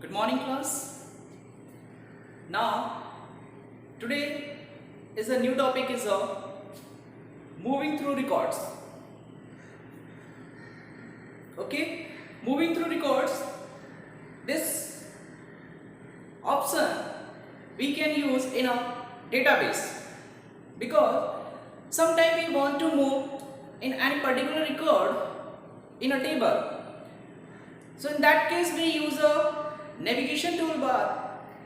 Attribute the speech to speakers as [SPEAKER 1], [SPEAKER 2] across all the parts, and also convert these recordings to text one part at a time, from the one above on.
[SPEAKER 1] Good morning, class. Now, today is a new topic is moving through records. Okay, moving through records. This option we can use in a database because sometimes we want to move in any particular record in a table. So in that case, we use a navigation toolbar.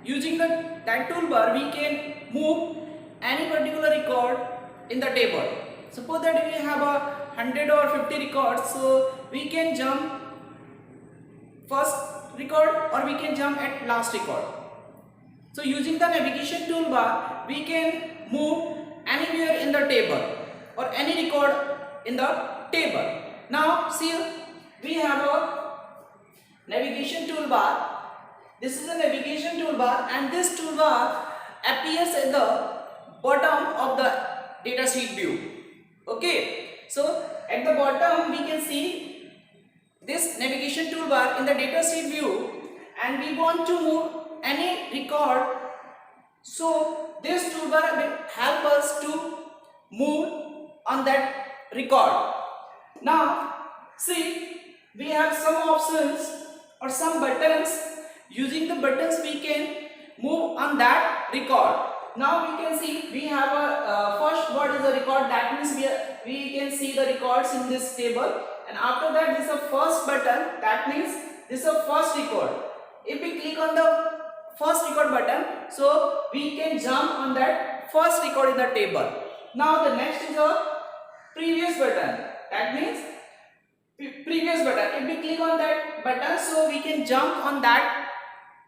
[SPEAKER 1] Using that toolbar, we can move any particular record in the table. Suppose that we have a 100 or 50 records, so we can jump first record or we can jump at last record. So using the navigation toolbar, we can move anywhere in the table or any record in the table. Now see, we have a navigation toolbar. This is a navigation toolbar and this toolbar appears at the bottom of the datasheet view. Okay, so at the bottom we can see this navigation toolbar in the datasheet view and we want to move any record. So this toolbar will help us to move on that record. Now see, we have some options or some buttons. Using the buttons we can move on that record. Now we can see we have a first word is a record, that means we can see the records in this table, and after that this is a first button, that means this is a first record. If we click on the first record button, so we can jump on that first record in the table. Now the next is a previous button, that means previous button. If we click on that button, so we can jump on that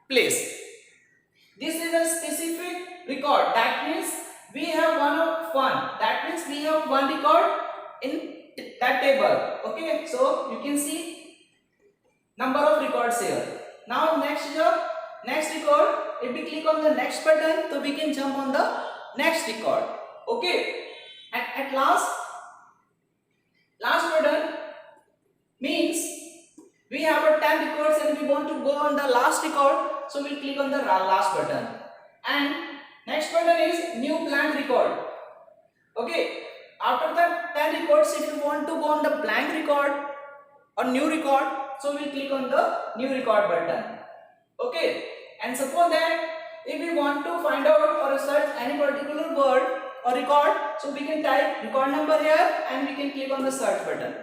[SPEAKER 1] place. This is a specific record, that means we have one, that means we have one record in that table. Okay, so you can see number of records here. Now next is the next record. If we click on the next button, so we can jump on the next record. Okay, and at last button means we have a 10 records and we want to go on the last record, so we'll click on the last button. And next button is new blank record. Okay, after that 10 records, if you want to go on the blank record or new record, so we click on the new record button. Okay, and suppose that if we want to find out or search any particular word or record, so we can type record number here and we can click on the search button.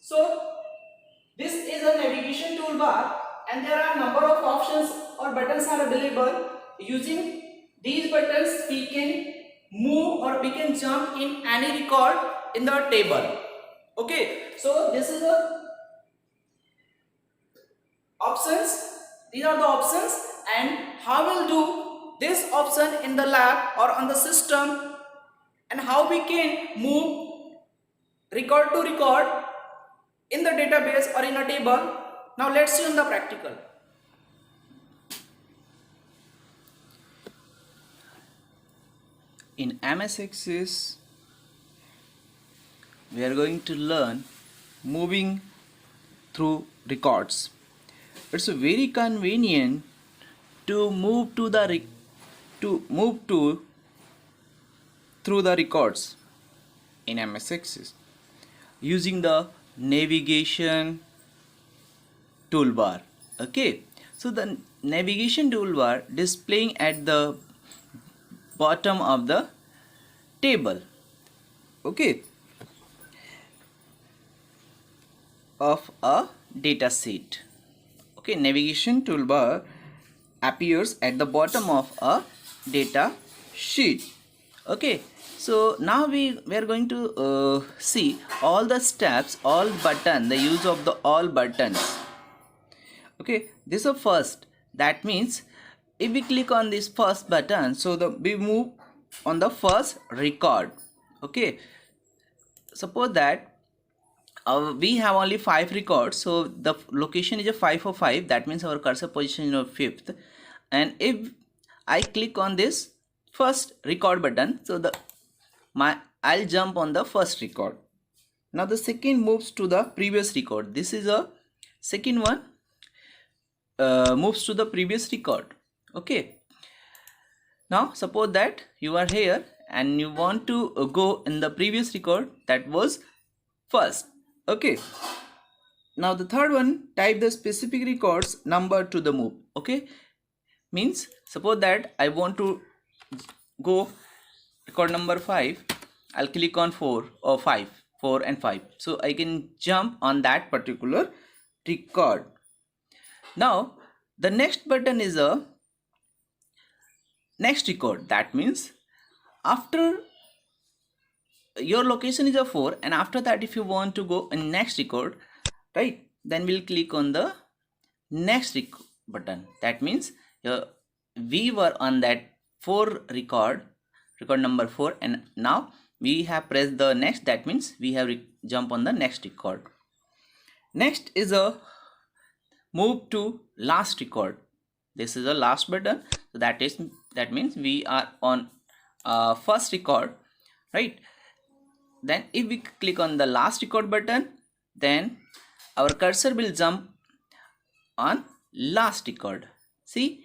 [SPEAKER 1] So this is a navigation toolbar and there are number of options or buttons are available. Using these buttons we can move or we can jump in any record in the table. Okay, so this is the options. These are the options, and how we'll do this option in the lab or on the system, and how we can move record to record in the database or in a table. Now let's see on the practical. In MS Access, we are going to learn moving through records. It's very convenient to move through the records in MS Access using the navigation toolbar. Okay, so the navigation toolbar displaying at the bottom of the table, okay, of a data sheet. Okay, navigation toolbar appears at the bottom of a data sheet. Okay, so now we are going to see all the steps, all button, the use of the all buttons. Okay, this is a first, that means if we click on this first button, so we move on the first record. Okay, suppose that we have only 5 records, so the location is a 505, that means our cursor position is 5th, and if I click on this first record button, so I'll jump on the first record. Now the second moves to the previous record. This is a second one. moves to the previous record. Okay, now suppose that you are here and you want to go in the previous record that was first. Okay, now the third one, type the specific records number to the move. Okay, means suppose that I want to go record number 5, I'll click on 4 or 5, 4 and 5, so I can jump on that particular record. Now the next button is a next record. That means after your location is a 4 and after that if you want to go in next record, right, then we'll click on the next button. That means we were on that 4 record number 4, and now we have pressed the next. That means we have jump on the next record. Next is a move to last record. This is a last button, so that means we are on first record, right? Then if we click on the last record button, then our cursor will jump on last record. See,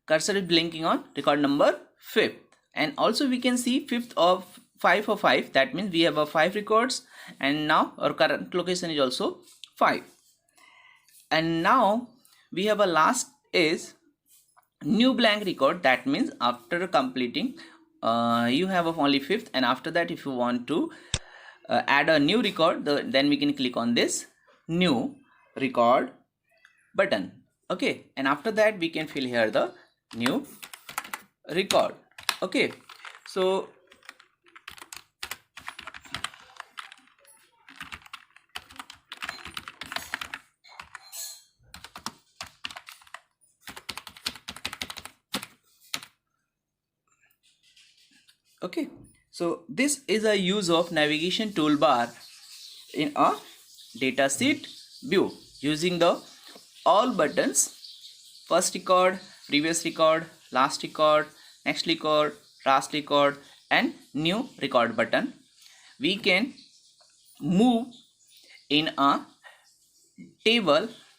[SPEAKER 1] cursor is blinking on record number 5th, and also we can see 5th of 5 of 5. That means we have a 5 records, and now our current location is also 5. And now we have a last is new blank record. That means after completing you have only 5th, and after that if you want to add a new record, then we can click on this new record button. Okay, and after that we can fill here the new record. Okay, so okay, so this is a use of navigation toolbar in a datasheet view using the all buttons: first record, previous record, last record, next record, last record, and new record button. We can move in a table